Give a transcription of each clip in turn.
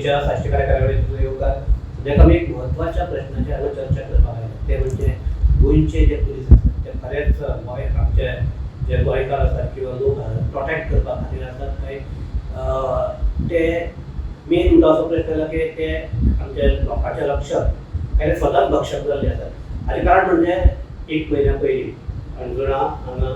गोयच्या साश्टीकार कार्यावळीचो योगदान सद्याक आमी एक म्हत्वाच्या प्रश्नाचेर हांगा चर्चा करपाक आयला ते म्हणजे गोंयचे जे पुलीस आसात ते खरेंच आमचे जे गोंयकार आसात किंवा लोक प्रोटेक्ट करपा खातीर आसात काय ते मेन म्हणटा असो प्रश्न आयला की ते आमचे लोकांचे रक्षक काय स्वताच भक्षक जाल्ले आसात हाजें कारण म्हणजे एक म्हयन्या पयलीं अंजुणा हांगा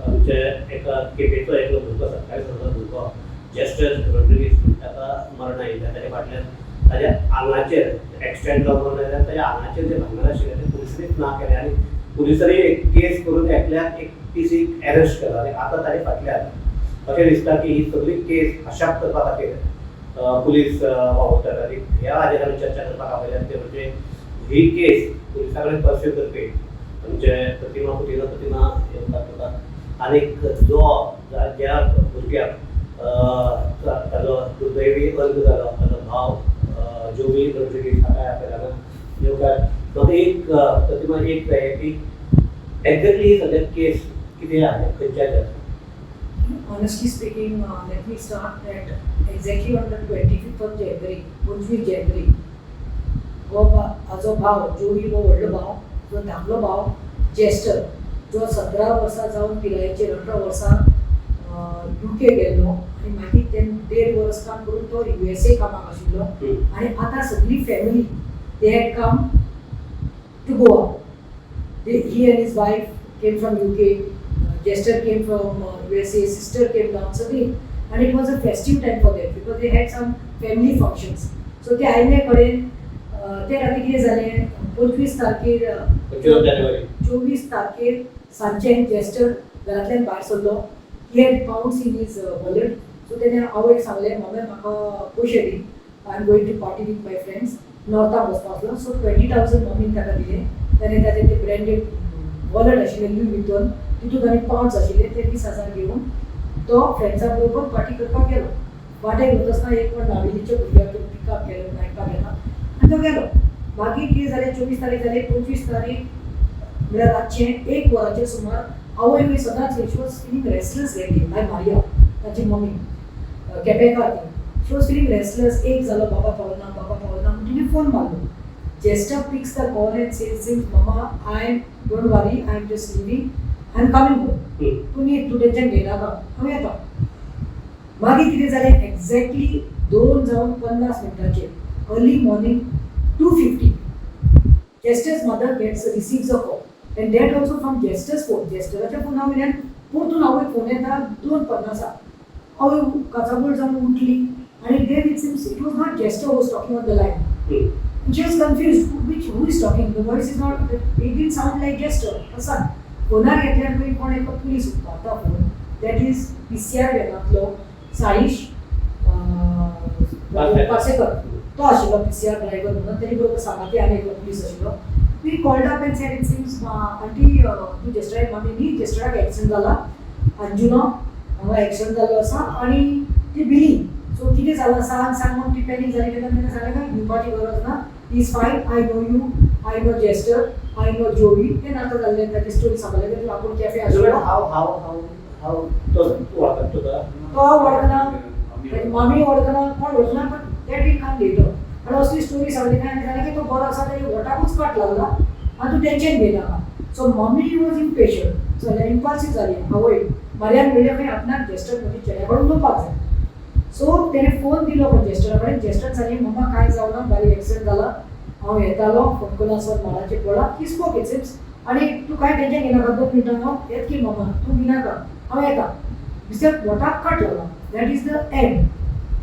आमचे एका केपेचो एकलो भुरगो आसा काय वर्साचो भुरगो जेस्टर रोड्रिगीस ताका मरण आयिल्लें ताचे फाटल्यान ताच्या आंगाचेर एक्सिडेंट जावन आयल्यान ताच्या आंगाचेर जे भांगर आशिल्लें तें पुलिसांनीच ना केलें आनी पुलिसांनी एक केस करून एकल्याक एक टीसीक अरेस्ट केला आनी आतां ताचे फाटल्यान अशें दिसता की ही सगळी केस हशाप करपा खातीर पुलीस वावरतात आनी ह्या हाजेर आमी चर्चा करपाक आपयल्यात ते म्हणजे ही केस पुलिसां कडेन परस्यू करपी आमचे प्रतिमा येवपाक आनीक जो ज्या भुरग्याक ताजो दुर्दैवी अर्ज जालो ताजो भाव जोवी रोड्रिगीस हाका आपयला येवकार म्हाका एक प्रतिमा एक जाय की एक्झॅक्टली सद्या केस कितें आहा खंयच्या Honestly speaking, let me start that exactly on the 25th of January, 25 January, हाजो भाव जोवी वो व्हडलो भाव जो धाकलो भाव जेस्टर जो 17 वर्सां जावन पिरायेचेर 18 वर्सां UK गेल्लो आनी मागीर तें 1.5 वर्स काम करून तो USA कामाक आशिल्लो आनी आतां सगळी family they had come to Goa. He and his wife came from UK. Jester came from USA, sister came down, so and it was a festive time for them because they had some family functions. So ते आयले कडेन ते राती कितें जालें 25 तारखेर 24 तारखेर सांजचे जेस्टर घरांतल्यान भायर सरलो. He had pounds in his wallet. So तेणें आवयक सांगलें मम्मी म्हाका पयशे दी, I am going to party with my friends. नॉर्थाक वचपाक आसलो. सो 20,000 मम्मीन ताका दिलें. ताणें ताजें तें ब्रँडेड वॉलेट आशिल्लें ल्यूई विथून तितून आनी पाउंड्स आशिल्ले ते 20,000 घेवन तो फ्रेंड्सां बरोबर पार्टी करपाक गेलो. वाटेक वता आसतना एक पण नाविलीच्या भुरग्याक पिकअप केलो नायकाक येता आनी तो गेलो. मागीर कितें जालें 24 तारीख जाली 25 तारीख म्हळ्यार रातचें 1 वराचेर सुमार आवय बी सदांच she was feeling restless lady by Maria ताची मम्मी केपेकार ती शी वॉज फिलींग रेस्टलेस. एक जालो बाबा पावना म्हणून तिणें फोन मारलो. Jester picks the call and says, Mama, don't worry, I am just leaving. I am coming home. तू टेंशन घेनाका हांव येता. मागीर कितें जालें exactly 2:50 early morning 2:50 Jester's mother receives a call and that also from Jester's phone. जेस्टराच्या फोना वयल्यान परतून आवय फोन येता 2:50 आवय काचाबोळ जावन उठली आनी then it seems it was not Jester who was talking on the line. She was confused. Who is talking? The voice is not. It didn't sound like Jester. Her son. फोनार घेतल्यार पयलीं कोण एक पुलीस उठता phone. That is PCR वेगांतलो साईश पासेकर तो आशिल्लो PCR driver म्हणून तेणी बरोबर सांगाती आनी एकलो पुलीस आशिल्लो. We called up and said it seems aunty तूं जेस्टराक मम्मी न्ही जेस्टराक एक्सिडेंट जाला अंजुना हांगा एक्सिडेंट जाल्लो आसा आनी ती बिली सो कितें जालां सांग म्हणून ती पॅनीक जाली तेन्ना जालें काय भिवपाची गरज ना. He is fine. I know you. I know Jester. I know Joey. ते नातं जाल्लें ताची स्टोरी सांगलें की आपूण कॅफे आशिल्लो. हाव तो वळखता तुका तो वळखना मम्मी वळखना कोण वळखना पण दॅट वील कम लेटर. आनी असली स्टोरी सांगली काय आनी जालें की तो बरो आसा ताच्या वोटाकूच कट लागला आनी तूं टेंशन घेनाका. So mummy was impatient. So impulsive जाली आवय मार्यान म्हणलें खंय आपणाक जेस्टर म्हणजे चेड्या कडेन उलोवपाक जाय. सो तेणें फोन दिलो पण जेस्टरा कडेन. जेस्टर सांगलें मम्मा कांय जावना बारीक एक्सिडेंट जाला हांव येतालो फोन करून आसत माडाचे पळा ही स्पोक इट सिम्स आनी तूं कांय टेंशन घेनाका 2 मिनटां हांव येत की मम्मा तूं भिनाका हांव येता. मिस्टर वोटाक कट लागला. That is the end.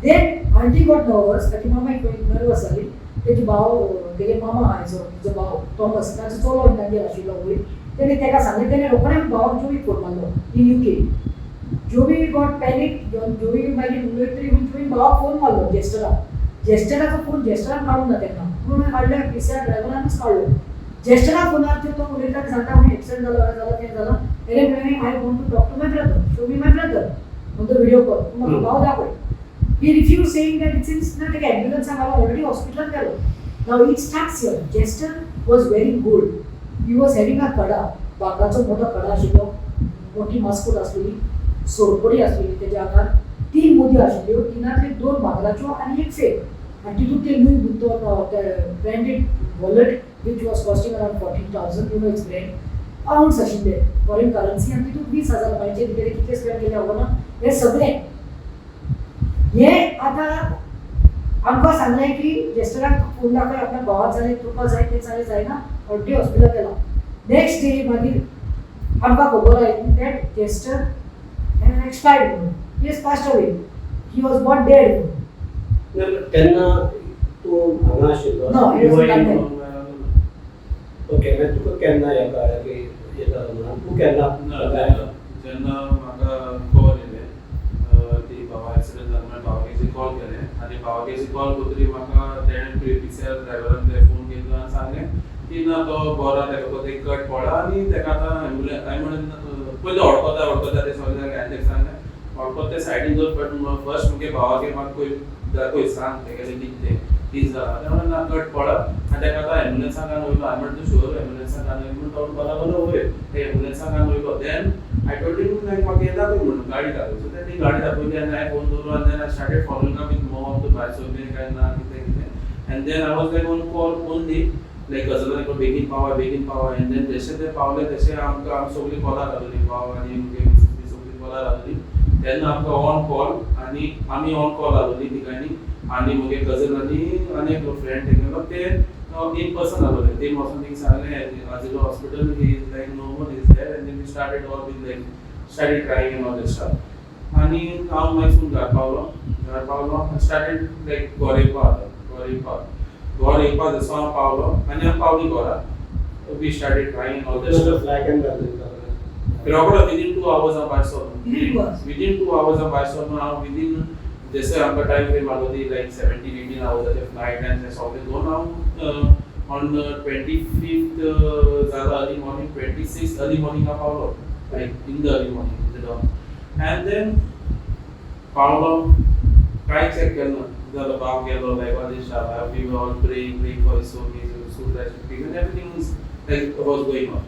Then aunty got nervous ताची मामा नर्वस जाली. तेजी भाव तेगे मामा आहा जो तिजो भाव थॉमस ताजो चलो इंडियन आशिल्लो वयर तेणें ताका सांगलें. तेणें रोखडें भावाक जोवी फोन मारलो in UK. Jovi got panic. Jovi मागीर उलयत तरी तुवें भावाक फोन मारलो जेस्टराक. जेस्टराचो फोन जेस्टरान काडूंक ना तेन्ना पूण काडलो PCR ड्रायव्हरानूच काडलो. जेस्टरा फोनार तो उलयता सांगता खंय एक्सिडेंट जालो तें जालां. तेणें म्हणलें I want to talk to my brother. Show me my brother on the video call. तूं म्हाका भाव दाखय. He refuse saying that it seems ना तेका एम्ब्युलन्साक हांव ऑलरेडी हॉस्पिटलांत गेलो. नाव it starts here. Jester was very good. He was having a कडा बागाचो मोठो कडा आशिल्लो मोठी मस्कूट आसलेली सोरपडी आसलेली तेज्या आंगार 3 मुदी आशिल्ल्यो. 3 2 बांगलाच्यो आनी एक फेक आनी तितून ते Louis Vuitton branded wallet which was costing around 14,000, you know, it's brand pounds आशिल्ले फॉरेन करन्सी आनी तितून 20,000 रुपयांचे भितर कितले स्पेंड केले खबर ना हे सगळे हे आतां आमकां सांगलें की जेस्टराक फोन दाखय आपल्या भावाक जालें तुका जाय तें जालें जायना ऑलरेडी हॉस्पिटल गेला नेक्स्ट डे मागीर आमकां खबर आयली दॅट जेस्टर एक्सपायर्ड म्हणून he is passed away he was not dead म्हणून तेन्ना तूं हांगा आशिल्लो No, he was in London. Okay मागीर तुका केन्ना हें कळ्ळें की हें जालें म्हणून तूं केन्ना जेन्ना म्हाका कॉल येयलें ती बाबा एक्सिडेंट जालो मागीर बाबागेची कॉल केलें आनी बाबागेची कॉल करतरी म्हाका तेणें पीसीआर ड्रायव्हरान ते फोन केल्लो आनी सांगलें की ना तो बरो तेका एक कट पडला आनी तेका आतां एम्बुलन्स हांवें म्हणून पयलीं ओडकोता ते सगळे हांवें तेका सांगलें ओडकोता ते सायडीन दवर बट फर्स्ट मुगे भावागे म्हाका पळय सांग तेगेलें कितें तीस जाला ते म्हणून ना कट पडला आनी तेका आतां एम्बुलन्साक घालून वयलो हांवें म्हणून तूं शुअर एम्बुलन्साक घालून म्हणून तो बरो वयर ते एम्बुलन्साक घालून वयलो देन आय टोल्ड हिम लायक म्हाका येता पळय म्हणून गाडी दाखय सो तेणी गाडी दाखयली आनी हांवें फोन दवरलो आनी then I started following up with more of the बायसो बीन काय ना कितें and then I was like on call only like गजाली बेगीन पावा एंड देन जशें ते पावले तशें आमकां सगळीं कॉलार घालुली भाव आनी मुगे सगळीं कॉलार घालुली तेन्ना आमकां ऑन कॉल आनी आमी ऑन कॉल घालुली तिगांनी आनी मुगे कजनांनी आनी एक फ्रेंड तेगेलो ते इन पर्सन घालुले ते वचून थिंग सांगलें आजिलो hospital he is like no one is there and then we started all with like started crying and all this stuff आनी हांव मागीर घर पावलो स्टार्टेड लायक घर येवपा जसो हांव पावलो आनी हांव पावली घरा we started crying all this stuff flight and घालून रोकडो विदिन 2 hours हांव भायर सरलो Within 2 hours? विदिन 2 hours हांव भायर सरलो हांव विदिन जैसे आमकां टायम फ्रेम आलो ती लायक 17-18 आवर्साचे फ्लायट एंड ते सगळे दोन हांव ऑन 25th जाला early morning 26th early morning हांव पावलो like in the early morning and then पावलो कांय चॅक केलना जालो बाब गेलो like all this stuff we were all praying for his soul so that everything is like was going on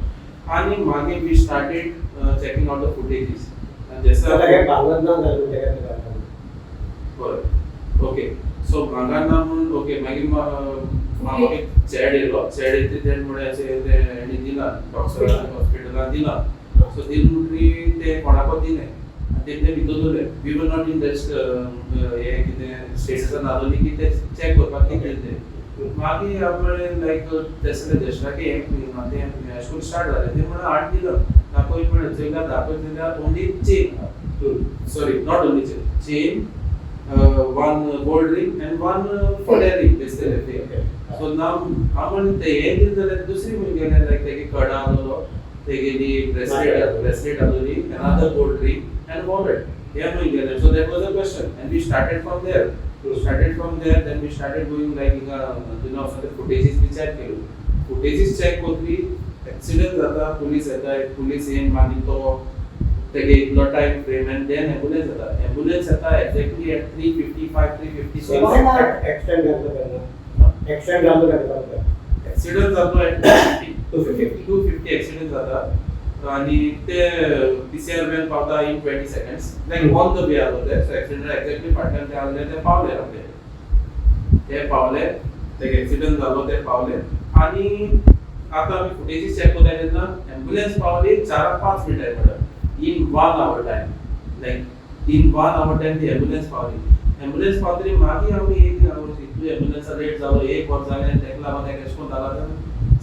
आनी मागीर we started checking out the footages जैसे हे भांगर ना घालून तेका ओके सो भांगारना म्हणून ओके मागीर म्हाका एक चॅड येयलो चॅड येते तेणे म्हळ्यार अशें ते हेणी दिला डॉक्टरान हॉस्पिटलान दिला सो दिल म्हणटरी ते कोणाको दिलें आनी ते भितर दवरले we were not in that हे कितें स्टेटसान आलोली की ते चॅक करपाक कितें ते मागीर आपण लायक तेसले देशराके ते स्कूल स्टार्ट जालें ते म्हणून आठ दिलं दाखय म्हणून चेकला दाखयत जाल्यार only chain sorry not only chain one gold ring and one foreign ring basically so now आपण ते हे दिल जाल्यार दुसरी मुलगी लायक तेगे कडा आलो तेगेली bracelet आलोली another gold ring and wallet हे मुलगी so that was a question and we started from there then we started doing like you know some footages we check केलो footages check कोत्री accident जाता पुलिस येन मागीर तो तेगे इतलो time frame and then ambulance येता एक्झॅक्टली एट 3:55 एक्सटेंड घालून एक्सिडेंट जातो एट 250 एक्सिडेंट जाता आनी ते पीसीआर वॅन पावता in 20 seconds like on the way आलो ते सो एक्सिडेंट एक्झॅक्टली फाटल्यान ते आले ते पावले तेगे एक्सिडेंट जालो ते पावले आनी आतां आमी फुटेजीस चॅक कोत्ता तेन्ना एम्बुलेंस पावली 4-5 मिनिटां भितर in 1 hour time like in 1 hour time the ambulance पावली मागीर आमी एक इतली एम्बुलेंस रेट जालो एक वर जालें तेका लागून तेका एशकोन जाला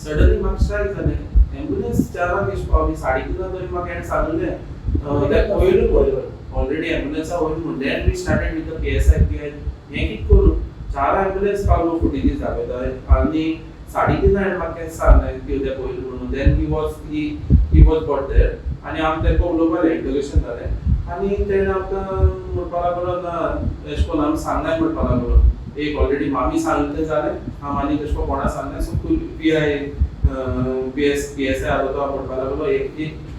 सडनली म्हाका स्ट्रायक जालें एम्बुलेंस 4 एश पावली 3:30 तरी म्हाका एंड सांगलें that वयलो ऑलरेडी एम्बुलेंसा वयलो म्हणून then we started with the PSI हें कित करून 4 एम्बुलेंस पावलो फुटेजीस दाखयता आनी 3:30 म्हाका सांगलें की उद्या वयलो म्हणून देन ही वॉज बॉट देर आनी आम तेका उलोवपाक इंटरोगेशन जालें आनी तेणें आमकां म्हणपाक लागलो ना एश कोन्न आमी सांगनाय म्हणपाक लागलो एक ऑलरेडी मामी सांगलें जालें हांव आनी तेश कोन्न कोणा सांगलें सो पीएसआय आलो तो म्हणपाक लागलो एक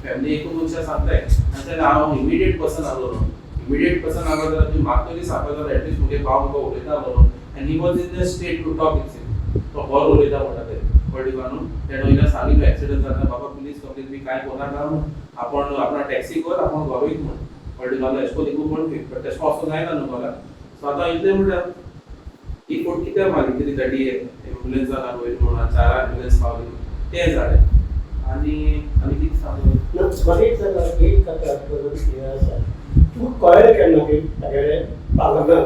फॅमिली एकूच मनशां सांगताय आनी तेन्ना हांव इमिडिएट पर्सन आसलो जाल्यार तुमी म्हाका तरी सांगपाक जाल्यार एटलीस्ट मुगे भाव म्हाका उलयता आसलो आनी he was in the state to talk it's तो बरो उलयता म्हणटा ते पर्टिक्युलर तेणें वयल्यान सांगिल्लो एक्सिडेंट जाता बाबा पुलीस कंप्लेन बी कांय कोनाका म्हूण आपण आपणा टॅक्सी कर आपण घरा वयत म्हूण पर्टिक्युलर एशको देखून म्हण बट तेशको वचूंक जायना न्हू घरा सो आतां इतलें म्हणल्यार ही फूट कित्याक मागितली गाडी एम्बुलन्सान वयर म्हणून 4 एम्बुलन्स पावली ते जालें आनी कितें सांगू म्हाका एक सांगा एक कथा क्लियर आसा तुका कळ्ळें केन्ना की तागेले भांगरना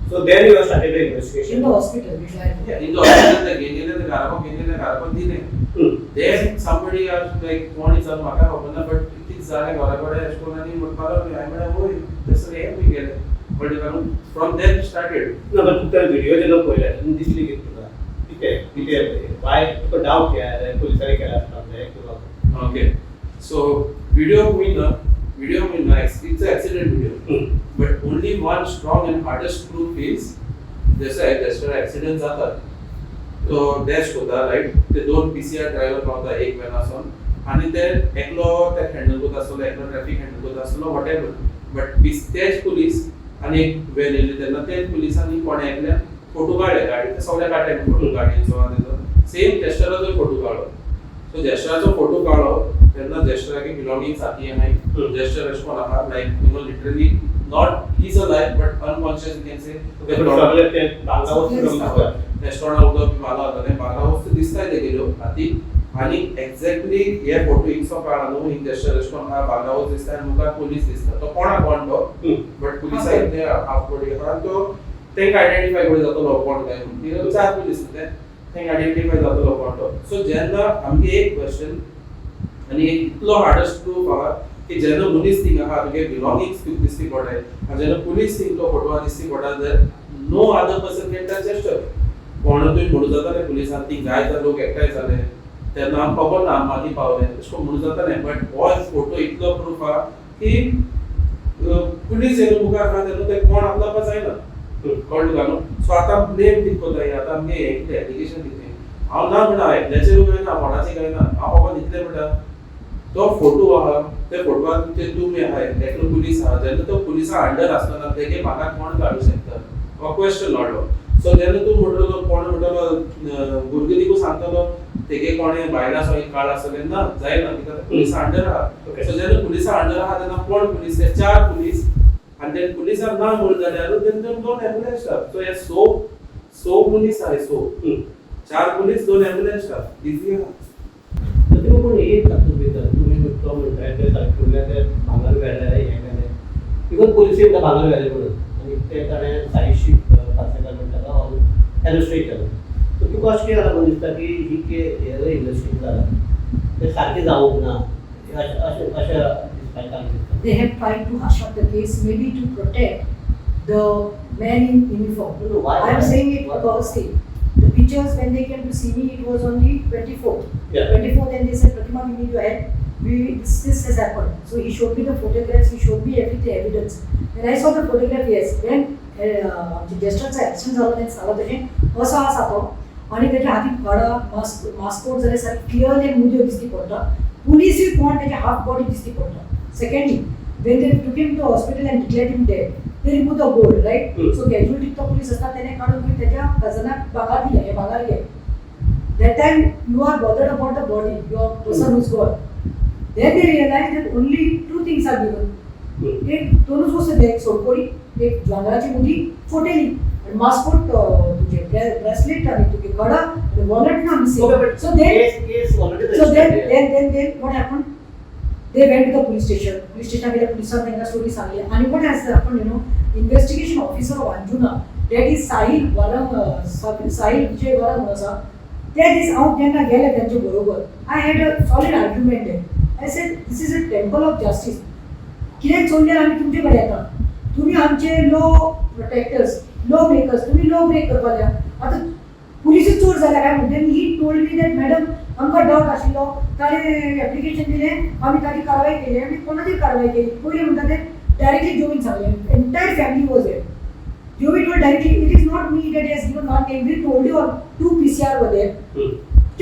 so then you started the In investigation the hospital, which I in the hospital they गेलेले घराको दिले then somebody asked like कोण इज म्हाका खबर ना बट कितें जालें घरा कडेन अशें करून आनी म्हणपाक लागलो हांवें म्हणलें वय तसो हें बी गेलें बट फ्रॉम देन स्टार्टेड ना बट तुका व्हिडिओ जेन्ना पळयले तेन्ना दिसली की तुका कितें वाय तुका डावट केला पुलिसांनी केला आसता किंवा okay so video mean it's an accident video but only one strong and hardest proof is जसं accident जातात तो डॅश होता राईट ते 2 PCR ड्रायव्हर पावता एक वेनासून आणि ते एकलो ते हँडल करता आसलो एकलो ट्रॅफिक हँडल करता आसलो वॉटेवर बट तेच पुलीस आणि एक वेन येयली तेन्ना तेच पुलिसांनी कोणे एकल्यान फोटो काडले गाडी ते सगळ्या काडले फोटो गाडयेचो आनी तेजो सेम जेस्टराचो फोटो काडलो सो जेस्टराचो फोटो काडलो तेन्ना जेस्टराची बिलॉंगिंग सारकी आहाय जेस्टर अशें कोण आहा like you know literally not his a life but unconscious you can say सगळे ते बांगावर रेस्टॉरंट उदक माला होता बांगा वस्तू दिसताय तेगेल्यो हाती आनी एक्झॅक्टली हे फोटो इंचो काळा न्हू इन जेस्टर अशें कोण बांगा वस्त दिसता आनी मुखार पुलीस दिसता तो कोणा कोण तो बट पुलिसा इतले हाफ बॉडी कारण तो तेंका आयडेंटिफाय करूं जातलो कोण काय म्हणून 4 पुलीस ते तेंका आयडेंटिफाय जातलो कोण तो सो जेन्ना आमगे एक क्वेश्चन आनी एक इतलो हार्डस्ट प्रूफ आहा की जेन्ना मनीस थिंग आहा तुगे बिलॉंगिंग्स दिसती पडटाय आनी जेन्ना पुलीस थिंग तो फोटो दिसती पडटा जर no other person can touch Jester कोणातूय म्हणू जाताले पुलिसान ती जाय तर लोक एकठांय जाले तेन्ना आमकां खबर ना माती पावले अशें म्हणू जाताले बट हो फोटो इतलो प्रूफ आहा की पुलीस येवन मुखार आहा तेन्ना ते कोण आपणावपा जायना कळ्ळें तुका न्हू सो आतां ब्लेम कितें कोताय आतां आमगे एलिगेशन कितें हांव ना म्हणा एकल्याचेर जायना कोणाचें जायना हांव बाबा दितलें म्हणटा तो फोटो आहा त्या फोटोवान ते तुमी आहाय एकलो पुलीस आहा जेन्ना तो पुलिसा अंडर आसतना तेगे म्हाका कोण काडूं शकता हो क्वेश्चन व्हडलो सो जेन्ना तूं म्हणटलो कोण म्हणटलो भुरगीं सांगतलो तेगे कोणे बायला सो एक काळ आसलें ना जायना कित्याक पुलिसा अंडर आहा सो जेन्ना पुलिसा अंडर आहा तेन्ना कोण पुलीस ते 4 पुलीस आनी ते पुलिसाक ना म्हणून जाल्यार तेन्ना 2 एम्बुलन्स स्टाफ सो हे 100 पुलीस आहाय 100 4 पुलीस 2 एम्बुलन्स स्टाफ इजी आहा तर तुम्ही कोण एक तातूंत भितर तुम्ही तो म्हणटाय ते सारकेले ते भांगर वेळेले हे केले इवन पुलिसी भांगर वेळेले म्हणून आनी ते ताणें साईशी पासेकार म्हणटा एरेस्टूय केलो सो तुका अशें कितें लागून दिसता की ही के इन्वेस्टिगेट जाला ते सारकें जावंक ना अशें दिसपाक दिसता they have tried to hush up the case, maybe to protect the man in uniform. No, why? I am saying it because see, the pictures when they came to see me, it was on the 24th. Yeah. 24th, and they said, Pratima, we need your help. This has happened. So he showed me the photographs, he showed me everything, evidence. When I saw the photograph, yes, when the gestureचा action झालं त्यांनी सांगलं तशें असो आसा तो आनी तेच्या हातीक कडा मास्कोट जाल्यार सारकें क्लियरली मुद्यो दिसती पडटा पुलीसूय कोण तेच्या हाफ बॉडी दिसती पडटा secondly when they took him to hospital and declared him dead they removed the gold right so casualty तो पुलिस असता त्याने काढून मी त्याच्या कजनाक बागार दिले हे बागार घे that time you are bothered about the body your person who's gone then they realized that only 2 things are given एक दोनच वस्तू एक सोडपोळी एक ज्वालाची मुदी फोटेली आणि मास्कोट तुझे ब्रेसलेट आणि तुझे कडा आणि वॉलेट ना missing so then what happened they went to the police station गेल्या पुलिसांनी त्यांना स्टोरी सांगली आणि what has happened you know investigation officer of Anjuna that is Sahil Vijay Varam असा that is out त्यांना गेले त्यांच्या बरोबर I had a solid argument there I said this is a temple of justice किती सोडले आम्ही तुमच्याकडे येतात तुम्ही आमचे लॉ प्रोटेक्टर्स लॉ मेकर्स तुम्ही लॉ ब्रेक करपाक आता पुलिस चोर झाला काय म्हणते he told me that madam आमकां डाऊट आशिल्लो ताणें एप्लिकेशन दिलें आमी ताची कारवाय केली आमी कोणाची कारवाय केली पयलीं म्हणटा ते डायरेक्टली जोवीन सांगलें एंटायर फॅमिली वॉज देयर जोवी told directly it is not me that has given one name we told you 2 PCR were there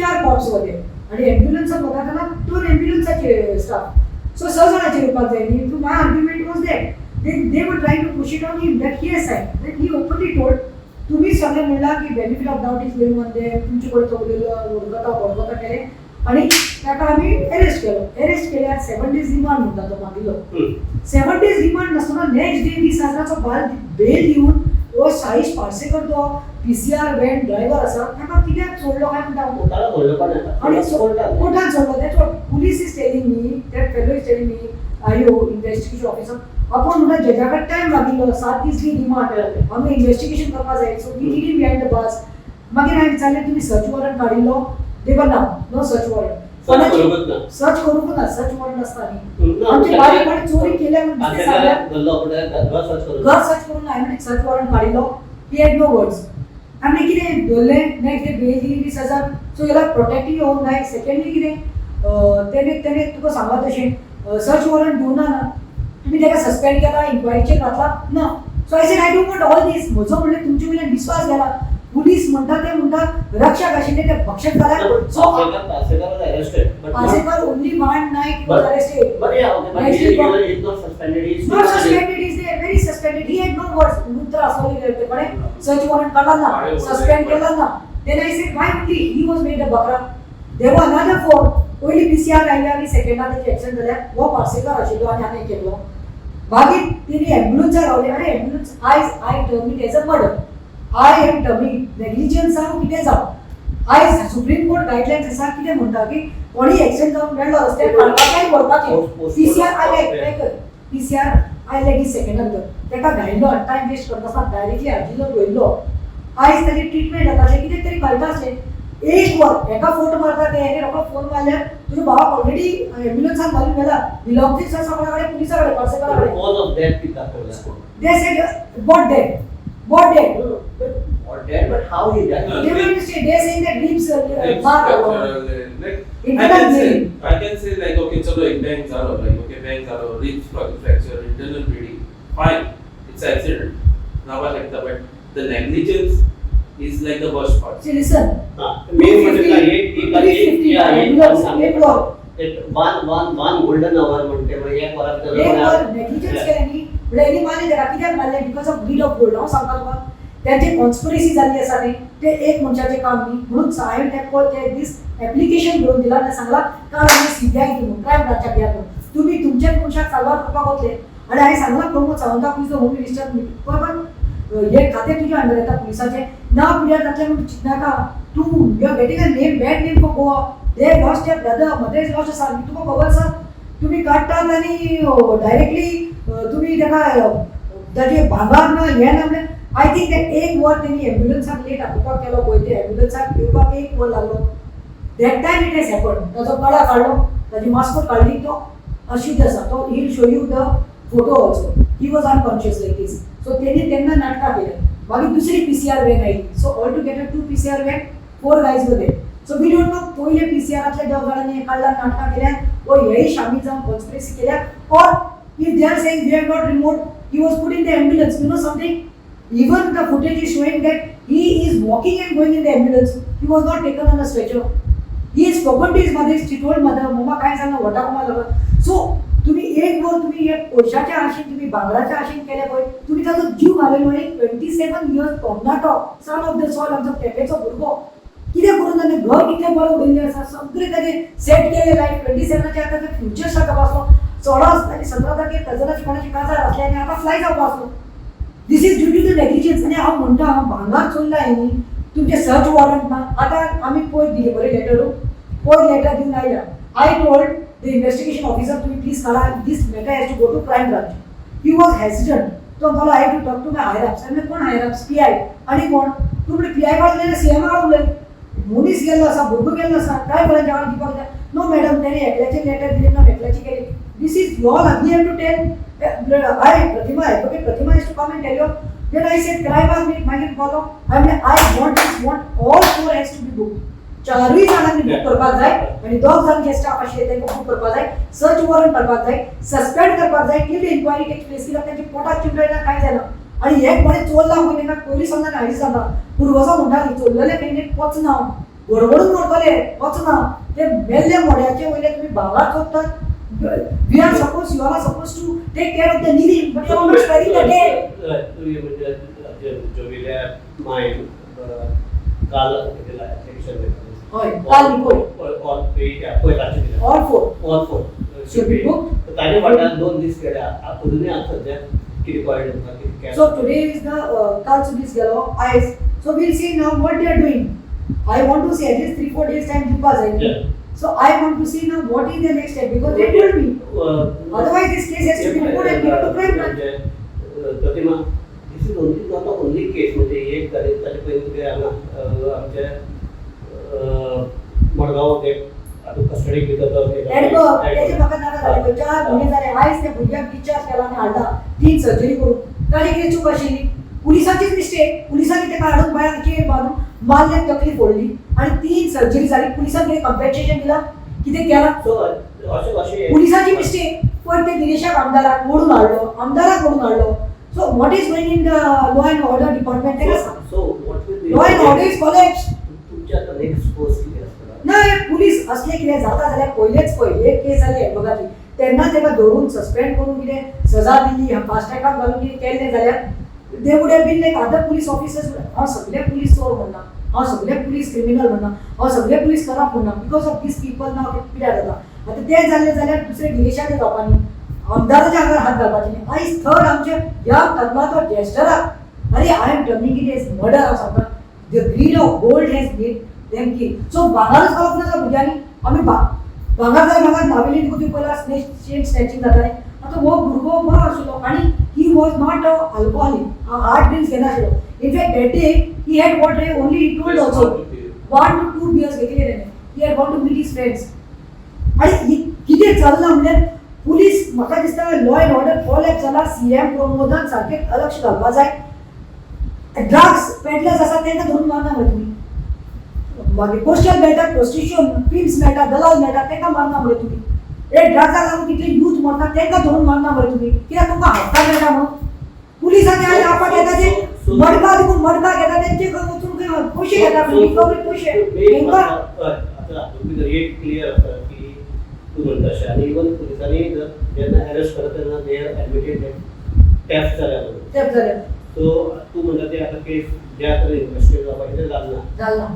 4 कॉप्स वर देयर आणि एम्ब्युलन्साक वताना 2 एम्ब्युलन्साचे स्टाफ सो 6 जाणांचे येवपाक जाय न्ही so my argument was that they were trying to push it on him that he has signed that he openly told तुम्ही सगळे म्हणला की benefit of doubt is going on दे तुमचे कडे चौगलेलो वडगता केले आणि ताका आम्ही अरेस्ट केल्यार 7 days रिमांड म्हणटा तो मागिल्लो 7 days रिमांड नासतना नेक्स्ट डे 20,000चा बेल दिवन हो साईश पार्सेकर तो PCR व्हॅन ड्रायव्हर असा ताका कित्याक सोडलो काय म्हणटा हांव? ताला सोडलो पण नाही. आणि कोर्टात. कोर्टान सोडलो that's what police is telling me that fellow is telling me आयो इन्व्हेस्टिगेशन ऑफिसर आपण म्हणटा जजाकडे टाइम लागलो 7 दीस दी डिमांड आमी इन्व्हेस्टिगेशन करपा जाय so we did behind the bars मागीर हांवें विचारलें तुमी सर्च वॉरंट काडिल्लो देवर ना नो सर्च वॉरंट सर्च करूंकच ना. सर्च करूंक ना सर्च वॉरंट आसता न्ही ना, आमचे बारीकपणे चोरी केल्या म्हणून दिसते आतां सगळ्याक गल्लो पुढे घर सर्च करून. घर सर्च करून हांवें सर्च वॉरंट काडिल्लो ही हॅड नो वर्ड्स आमी कितें धरलें नेक्स्ट डे बेल दिली 20,000 सो हेला प्रोटेक्टीव येवंक जाय सेकंडली कितें तेणे तुका सांगला तशें सर्च वॉरंट दिवना ना तुम्ही ताका सस्पेंड केला इन्क्वायरीचेर घातला ना so I said I don't want all these म्हजो म्हणल्यार तुमचे वयल्यान विश्वास गेला पुलीस म्हणटा ते म्हणटा रक्षक आशिल्ले ते भक्षक जाल्यार so Parsekar was arrested, but not- Parsekar only one Knight he was arrested But yeah, okay, but he is not suspended. He is not suspended is there very suspended he had no words मुद्रा असले ते पडे search warrant काढला ना suspend केला ना then I said why only he was made a bakra there were another four पयली PCR आयल्या आणि सेकंडा त्याचे एक्सिडेंट जाल्या वो पार्सेकर आशिल्लो आणि हांवें केलो बाकी तेणी एम्ब्युलन्सार रावले अरे ambulance I term it as a murder I am terming negligence जावं कितें जावं आयज सुप्रीम कोर्ट गायडलायन्स आसा कितें म्हणटा की कोणी एक्सिडेंट जावन मेळ्ळो रस्त्यार काडपाचें व्हरपाचें PCR आयले PCR आयले की सेकंडान तर ताका घायलो टायम वेस्ट करनासतना डायरेक्टली हाजिलो वयलो आयज ताची ट्रिटमेंट जाताशें कितें तरी कळटाशें एक वर एका फोटो मारता ते हेणे रोखडो फोन मारल्यार तुजो भावाक ऑलरेडी एम्ब्युलन्सान घालून गेला बिलॉंगिंग्स आसा कोणा कडेन पुलिसा कडेन पार्सेकरा कडेन Cause of death किती दाखवला. They said brought dead Or dead, but how he died? they will say they saying that ribs Like, bar like, internal bleeding I can say like okay, chalo एक bang झालो like okay bang झालो ribs fracture internal bleeding fine it's an accident now like but the negligence is like the worst part. see listen Main म्हणजे one golden hour म्हणते म्हणजे एक वरात एक वर नेग्लिजन्स केल्यानी ब्लेनी मारले जरा कित्याक मारले because of greed of gold हांव सांगता तुका त्यांची कॉन्स्पिरसी जाल्ली आसा न्ही ते एक मनशाचें काम न्ही म्हणून हांवें ते दीस एप्लिकेशन घेवन दिला आनी सांगला काल आमी सीबीआय म्हणून क्रायम ब्रांचाक या करून तुमी तुमच्या मनशाक साल्वार करपाक वतले आनी हांवें सांगला प्रमोद सावंताक इज द होम मिनिस्टर पण हे खातें तुज्या अंडर येता पुलिसाचें नांव पिड्यार जातलें म्हणून चिंतनाका तूं you are getting a name bad name for Goa they lost their brother mother is lost आसा तुका खबर आसा तुमी काडटात आनी डायरेक्टली तुमी ताका ताजे भांगार ना हें ना म्हणल्यार आय थिंक दॅट एक वर तेणी एम्ब्युलन्साक लेट आपोवपाक केलो पळय ते एम्ब्युलन्साक येवपाक एक वर लागलो that time it has happen ताचो कळा काडलो ताजी मास्कोट काडली तो अशुद्ध आसा तो he'll show you the photo also he was unconscious like this so तेणी तेन्ना नाटकां केलें मागीर दुसरी PCR व्हॅन आयली so all together 2 PCR van 4 guys वर सो वी डोंट नो पयले PCRांतल्या दोग जाणांनी हें काडला नाटकां केल्या वो हेय शामील जावन कॉन्स्पिरसी केल्या or if they are saying we have not remote he was put in the ambulance you know something even the footage is showing that he is walking and going in the ambulance he was not taken on a stretcher he is spoken to his mother she told mother mama काय सांगना वटा comma लागला so तुम्ही एक वर तुम्ही हे पैशाच्या आशेन तुम्ही बांगलाच्या आशेन केले पळय तुम्ही ताजो जीव घालयलो एक 27 इयर्स टोर्नाटो सन ऑफ द सॉल आमचो केपेचो भुरगो कितें करून ताणें घर कितलें बरें उडयल्लें आसा सगळें ताणें सेट केलें लायफ 27च्या ताजो फ्युचर सारको आसलो चोडो आसता 17 तारखेर कजनाची कोणाची काजार आसली आनी आतां फ्लाय जावपा आसलो this is due to the negligence आनी हांव म्हणटा भांगार चोरला न्ही तुमचे सर्च वॉरंट ना आतां आमी पयर दिले बरें लेटरू पयर लेटर दिवन आयल्या I told the investigation officer तुम्ही प्लीज काढा this matter has to go to crime branch he was hesitant तो म्हणलो I to talk to my higher ups आनी कोण हायर अप्स PI आनी कोण तूं म्हणलें PI काडून CM काडून मनीस गेल्लो आसा भुरगो गेल्लो आसा काय बरें जेवण दिवपाक जाय नो मॅडम तेणे एकल्याचेर लेटर दिलें ना एकल्याची केली this is your we have to tell I, Pratima, advocate Pratima is to come and tell you. Then I said, crime was made, my follow. I mean, I want all 4 has to be booked. चारही जाणांनी book करपाक जाय आणि दोग जाण जे staff आशिल्ले तांकां बुक करपाक जाय सर्च वॉरंट करपाक जाय सस्पेंड करपाक जाय टील इन्क्वायरी टेक्स प्लेस कित्याक तांच्या पोटात चिमटायना काय जालें आनी हे कोणें चोरला पळय तांकां पयलीं समजा हाडीच जाता पुर्वजां म्हणटालीं चोरलेले खंय वचना गडबडून मरतले वचना ते मेल्ले मोड्याचे वयले तुमी भांगार चोरतात we are supposed you are supposed to take care of the needy but you are not sparing the dead जो विले माइन काल केला सेक्शन होय काल निकोल और कोई राची दिला all four should should be booked ताने वाटा 2 दीस केल्या पुरुने आता सध्या किती कळलं तुमका किती काय So today is the Carl Sudis Gallo eyes. So we'll see now what they are doing. I want to see at least 3-4 days time to pass. Yeah. So I want to see now what is the next step because they told me. Otherwise this case has to be reported and given to crime branch. Pratima this is only not only case म्हणजे एक तारीख पहिले आमच्या मडगाव ते आता custody घेतात And त्याचे फक्त नाका झाले 4 महिने झाले आयस त्या भुरग्याक डिस्चार्ज केला आणि हाडला 3 सर्जरी करून तारी किती चूक आशिल्ली पुलिसाचीच मिस्टेक पुलिसांनी ते काढून बाहेर चेन बांधून मारले तकली फोडली आणि 3 सर्जरी झाली पुलिसांनी कंपेन्सेशन दिला किती केला सो असे पुलिसाची मिस्टेक पण ते दिनेशाक आमदाराक ओढून हाडलो so what is going in the law and order department ते so what will be law and order is collapse तुमच्या आता नेक्स्ट पोस्ट किती असतं नाही पुलीस असले कितें जाता जाल्यार पयलेच एक केस जाली एडवोकाची तेन्ना तेका धरून सस्पेंड करून कितें सजा दिली फास्ट ट्रॅकाक घालून कितें केलें जाल्यार they would have been like other police officers हांव सगळे पुलीस चोर म्हणना हांव सगळे पुलीस क्रिमिनल म्हणना हांव सगळे पुलीस करप्ट म्हणना बिकॉज ऑफ दीस पीपल नाव पिड्यार जाता आतां तें जाल्लें जाल्यार दुसरे डिलेशाचे जावपानी आमदाराच्या आंगार हात घालपाचे न्ही आयज थर्ड आमचे ह्या तरणाचो जेस्टराक अरे I am turning it as murder हांव सांगता the greed of gold has made them kill so भांगारच खावप ना भुरग्यांनी आमी भांगार जाय भांगार नावेली तुका पयला चेन स्नॅचिंग जातालें आतां हो भुरगो बरो आशिल्लो आनी he was not alcoholic hard drinks घेनाशिल्लो in fact that day he had what only he told also 1 to 2 beers घेतले तेणें he had want to meet his friends आनी कितें चल्लां म्हणल्यार पुलीस म्हाका दिसता लॉ अँड ऑर्डर कॉलेज जाला सीएम प्रमोदान सारकें लक्ष घालपा जाय ड्रग्स पेडलर्स आसा तांकां धरून मारना मरे तुमी मागीर पोस्टल मेळटा प्रोस्टिट्यूशन फिल्म्स मेळटा दलाल मेळटा तांकां मारना मरे तुमी हे ड्रग्साक लागून कितले यूथ मरता तांकां धरून मारना मरे तुमी कित्याक तुमकां हाडटा मेळटा म्हणून पुलिसांनी आनी आपण येता ते मडका दिवून मडका घेता तेंचे वचून खंय पयशे घेता रिकवरी पयशे तांकां आता तुम्ही एक क्लियर आसा की तू म्हणटा अशें आनी इवन पुलिसांनी जेन्ना अरेस्ट करता तेन्ना दे एडमिटेड टॅप्स जाल्या म्हणून तेप जाल्यार सो तू म्हणटा ते आता केस ज्या तरेन इन्वेस्टिगेट जावपा कितें जालना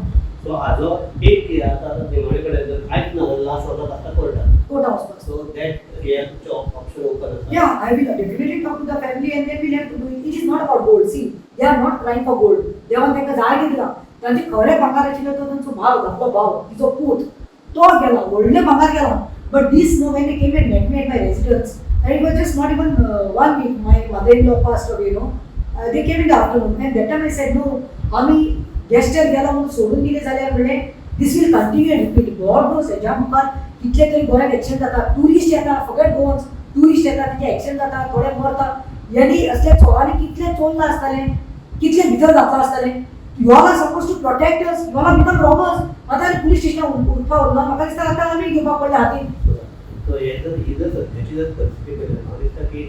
सो हाजो एक कितें आतां निमाणे कडेन जर कांयच ना जाल्यार लास्ट वॉर्डाक आतां कोर्टा वचपाक सो दॅट हे ऑप्शन ओपन आसा Yeah, I will definitely talk to the family and then we'll have to do it. It is not about gold. See, they are not crying for gold. देवान तांकां जाय दिला तांचे खरे भांगार आशिल्लो तो तांचो भाव धाकलो भाव तिचो पूत तो गेला व्हडले भांगार गेला but this no when they came and met me at my residence and it was just not even 1 week my mother-in-law passed away they came in the afternoon and that time I said no आम्ही गेस्टर गेला म्हणून सोडून दिले जाल्यार म्हणले this will continue and repeat God knows हेच्या मुखार कितले तरी गोंयांत एक्सिडेंट जाता टुरिस्ट येता फकत गोवन्स टुरिस्ट येता तिथे एक्सिडेंट जाता थोडे मरता यांनी असल्या चोरांनी कितले चोरला असताले कितले भितर घातला असताले you are suppose to protect us you are become robbers आता पुलीस स्टेशन उरपा उरना म्हाका दिसता आतां आमी घेवपाक पडले हातीन सो हे जर ही जर सध्याची जर परिस्थिती पळयली म्हाका दिसता की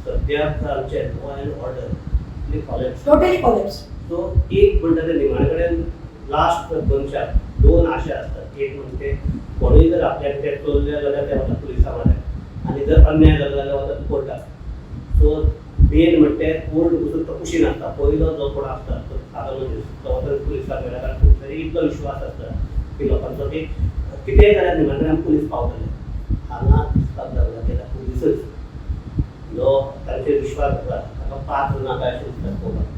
सद्याक आमचे law and order college totally collapse so एक म्हणटा ते निमाणे कडेन लास्ट मनशाक दोन आशा असतात एक म्हणजे कोणूय जर आपल्याक ते चोरले जाल्यार ते वता पुलिसा म्हऱ्यान आनी जर अन्याय जालो जाल्यार वता कोर्टाक सो मेन म्हणटे कोर्ट वचून तो कुशीन आसता पयलो जो कोण आसता तो सादो मनीस तो वचून पुलिसाक मेळटा कारण खूब तरी इतलो विश्वास आसता की लोकांचो की कितेंय जाल्यार निमाणे कडेन पुलीस पावतले हांगा दिसपाक लागला तेन्ना पुलीसच जो तांचेर विश्वास आसा ताका पास नाका अशें दिसता पळोवपाक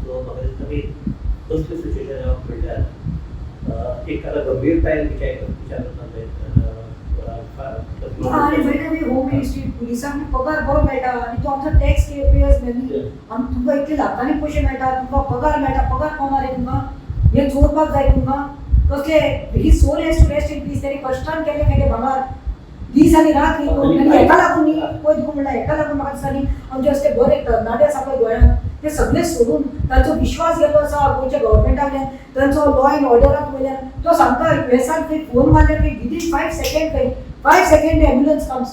सो म्हाका दिसता की कसली सिच्युएशन येवप म्हणल्यार एक ताका गंभीरतायेन विचार आणि वेळोवेळी होम मिनिस्ट्री पुलिसांनी पगार बरो मेळटा आनी तो आमचो टॅक्स पेयर्स न्ही आनी तुमकां इतले लाखांनी पयशे मेळटा तुमकां पगार मेळटा पगार कोणाक रे तुमकां हे चोरपाक जाय तुमकां कसले he soul has to rest in peace तेणी कश्टान केले काय भांगार दीस आनी रात आनी हेका लागून न्ही पळय तुका म्हणल्यार हेका लागून म्हाका दिसता न्ही आमचे असले बरे तरणाटे आसा पळय गोंयांत ते सगळे सोडून तांचो विश्वास गेलो आसा गोंयच्या गव्हर्मेंटा वयल्यान तांचो लॉ अँड ऑर्डराक वयल्यान तो सांगता युएसान खंय फोन मारल्यार खंय विदीन 5 सेकंड खंय 5 second ambulance comes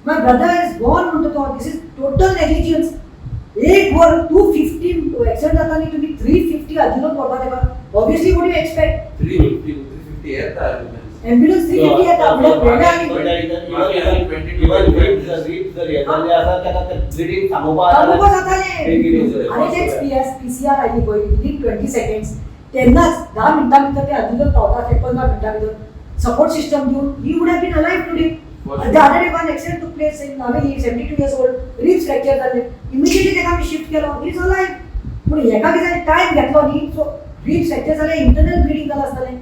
my brother is gone म्हणटा तो दिस इज टोटल नेग्लिजन्स एक वर 250 एक्सिडेंट जाता न्ही तुमी 350 आजिलोत व्हरपा तेका ऑब्वियसली वॉट यू एक्सपेक्ट 350 येता एम्बुलन्स 350 येता म्हणल्यार वेगळा आनी सांगोवपा जातालें आनी तेच पीसीआर आयली पळय विदीन 20 सेकंड्स तेन्नाच 10 मिनटां भितर ते आजिलोत पावता ते 15 मिनटां भितर सपोर्ट सिस्टम दिवन he would have been alive today For The other day one accident took place in Naveli, 72 years old, ribs fracture झाले. Immediately तेका आम्ही शिफ्ट केलो. He is alive. पण एका दिसाने टाइम घेतलो न्ही, सो ribs fracture झाले, इंटरनल ब्लीडिंग झालं असताले.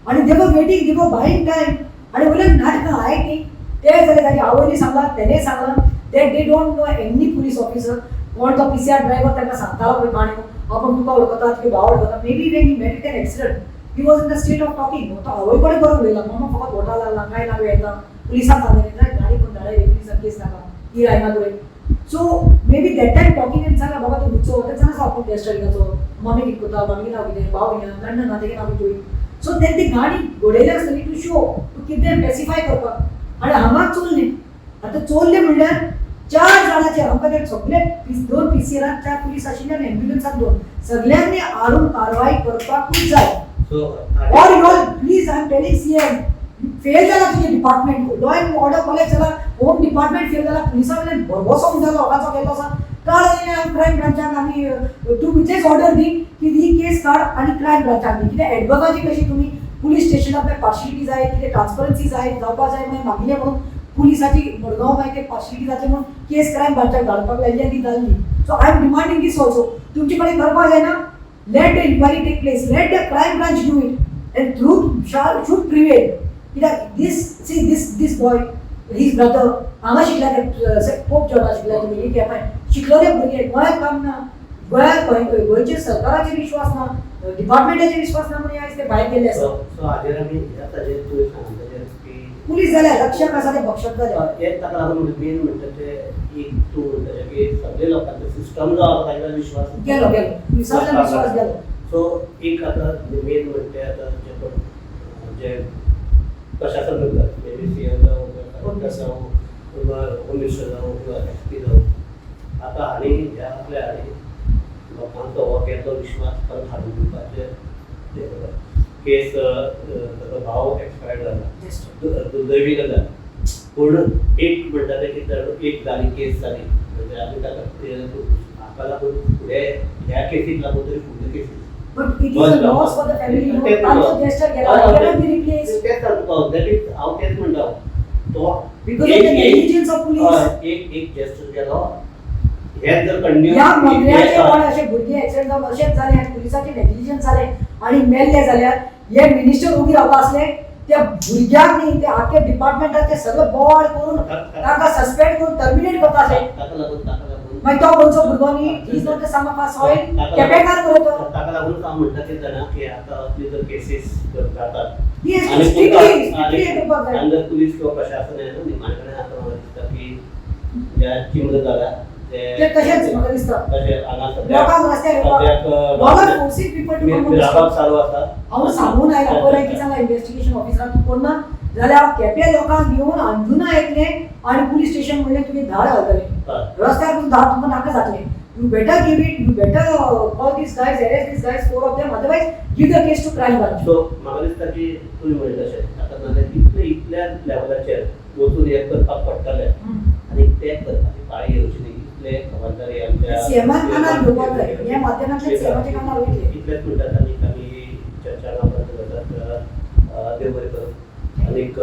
आणि they were waiting, they were buying time. आणि उलट नाटकं आहेत ती. ते झाले ताजी आवयनी सांगला, त्याने सांगला, that they don't know any police officer. कोण तो PCR ड्रायव्हर त्यांना सांगताला पळय काणयो. आपण तुका ओळखतात की भाव ओळखतात. Maybe when he met an accident, he was in the state of talking. तो आवय कडे बरो उलयला. मम्मा फकत वोटा लागला, काय नाव येता. पुलिसांक सांगले गाडी कोण धाडा एक केस नाका. ही रायना दोळे. So maybe that time talking and सांगला बाबा तो गुच्चो होता सांगा आपण टेस्ट करिकाचो. मम्मी कितकोता, मम्मी नाव कितें, भाव कितें, गंड ना तेगे नाव कितें. So then ती गाडी घोडयल्या आसतली टू शो, टू कितें स्पेसिफाय करपाक. आणि हांगा चोरले. आता चोरले म्हणल्यार 4 जाणांचे आमकां ते सगळे 2 PCRाक 4 पुलीस आशिल्ले आनी एम्ब्युलन्साक 2. सगळ्यांनी हाडून कारवाई करपाकूच जाय. So, Or you all, please, I am telling CM, fail जाला तुझे department, law and order college झाला, होम डिपार्टमेंट फेल झाला, पुलिसांनी बसवून झाला लोकांचा केलो असा. काढ क्राईम ब्रांचाक आनी तू इतलेच ऑर्डर दी की ही केस काढ आणि क्राईम ब्रांचाक दी. कित्याक एडवोकेसी कशी तुम्ही पुलीस स्टेशनाक पार्शियलिटी जाय, कितें ट्रान्सपरन्सी जाय जावपा जाय मागीर मागिल्लें म्हणून पुलिसाची मडगांव मागीर ते पार्शियलिटी जातले म्हणून केस क्राईम ब्रांचाक धाडपाक लायली आनी ती जाल्ली. So I am demanding this also. तुमचे कडेन करपाक जायना, let the inquiry take place, let the crime branch do it, and truth should prevail. This boy, his brother, हांगा शिकला ते पोप जॉर्ज शिकला तुम्ही की आपण शिकलेले भुरगे गोंयांत काम ना, गोंयचे सरकाराचेर विश्वास ना, डिपार्टमेंटाचेर विश्वास ना म्हणून आयज ते भायर गेले आसा. सो हाजेर आमी आतां जे तुवें सांगलें की पुलीस जाल्यार रक्षक आसा ते भक्षक जाले. हें ताका लागून मेन म्हणटा ते एक तूं म्हणटा की सगळे लोकांचो सिस्टम जो आसा ताचेर विश्वास गेलो विश्वासान विश्वास गेलो. सो एक आतां मेन म्हणटा आतां जे पण जे प्रशासन करतात मेबी सीएम जावं कलेक्टर जावं किंवा होम मिनिस्टर जावं किंवा SP जावं आतां हांणी ह्या आपल्या हांणी लोकांचो हो केल्लो विश्वास परत हाडून दिवपाचे केस ताचो भाव एक्सपायर्ड जाला दुर्दैवी गजाल. पूण एक म्हणटा ते की एक जाली केस जाली म्हणजे आमी ताका हाका लागून फुडें ह्या केसीक लागून तरी फुडल्यो केसी. But it is a loss for the family. तांचो gesture गेला, it cannot be replaced. तेच सांगता दॅट इज हांव तेच म्हणटा तो Because of the negligence of police. एक जेस्टर गेलो हे जर कंटिन्यू या मंत्र्याचे पण असे भुरगे ऍक्सिडेंट जावन अशेंच जाले आनी पुलिसाचे नेग्लिजन्स जाले आनी मेल्ले जाल्यार हे मिनिस्टर उबी रावता असले त्या भुरग्याक न्ही ते आख्या डिपार्टमेंटाचे सगळे बॉल करून ताका सस्पेंड करून टर्मिनेट करता असले. ताका लागून मागीर तो खंयचो भुरगो न्ही is not the son of a soil केपेकार करतो. ताका लागून काम म्हणटा ते जाणा की आतां असली जर केसीस जातात Yes, आणि strictly करपाक जाय. जर पुलीस किंवा प्रशासन आहे ना निमाणे कडेन आतां म्हाका दिसता की ज्या चिमड जाला ते तशेंच म्हाका दिसता. तशें हांगा सद्याक लोकांक रस्त्यार येवपाक फोर्सिंग पीपल टू कम. राबाक चालू आसा. हांव सांगून आयला पळय की सांगा इन्व्हेस्टिगेशन ऑफिसराक तूं कोन्ना जाल्यार हांव केप्या लोकांक घेवन अंजुना येतले आनी पुलीस स्टेशन म्हणलें तुगे धाड घालतले. रस्त्यार तुका धाड तुमकां नाका जातलें. You better give it, you better call these guys, arrest these guys, 4 of them, otherwise give the case to crime branch. So म्हाका दिसता की तुवें म्हणलें तशें आतां नाल्यार इतल्या लेवलाचेर वचून हें करपाक पडटलें आनी तें करपाची पाळी येवची न्ही. इतले खबरदारी आमच्या सीएमान कानार घेवपाक जाय. ह्या माध्यमांतल्यान सीएमाच्या कानार वयतले. इतलेच म्हणटात आमी चर्चा करतात देव बरें करूं आनीक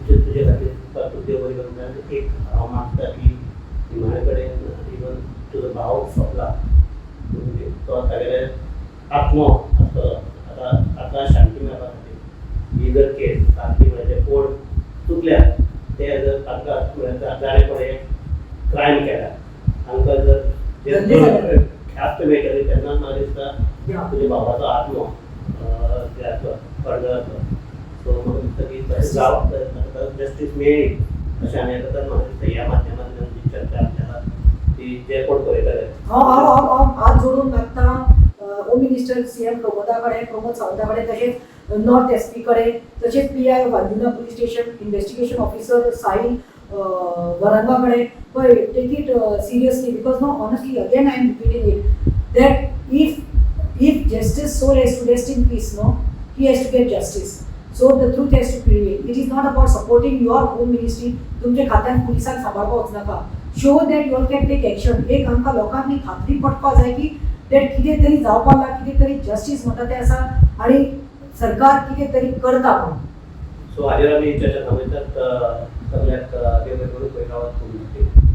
तुजे खातीर तूं देव बरें करूं. आनी एक हांव मागता की निमाणे कडेन इवन तुजो भाव सोंपला तो तागेले आत्मो आसतलो आतां शांती मेळपा खातीर ही जर केस सारकी म्हणजे कोण चुकल्या ते जर तांकां जाणें कोणें क्रायम केला तांकां जर ख्यास्त मेळटली तेन्ना म्हाका दिसता तुज्या भावाचो आत्मो जे आसलो कळटा जातलो. सो म्हाका दिसता की तशें जावप जस्टीस मेळ्ळी अशें आमी आतां म्हाका दिसता ह्या माध्यमांतल्यान जी चर्चा आमच्या जे कोण पळयतले. हांव हात जोडून मागता होम मिनिस्टर सीएम प्रमोदा कडेन प्रमोद सावंता कडेन तशेंच नॉर्थ SP कडेन तशेंच PI ऑफ Anjuna police station investigation officer Sahil Waranga कडेन पळय take it seriously because no honestly again I am repeating it that if justice soul has to rest in peace no he has to get justice. So the truth has to prevail. It is not about supporting your home ministry. तुमचे खात्यान पुलिसांक सांबाळपाक वचनाका. Show that you all can take action. एक आमकां लोकांनी खात्री पडपाक जाय की that कितें तरी जावपाक लाग कितें तरी जस्टीस म्हणटा तें आसा आनी सरकार कितें तरी करता. सो हाजेर आमी चर्चा थांबयतात. सगळ्यात देव बरोबर पैरावात पूर्ण केली.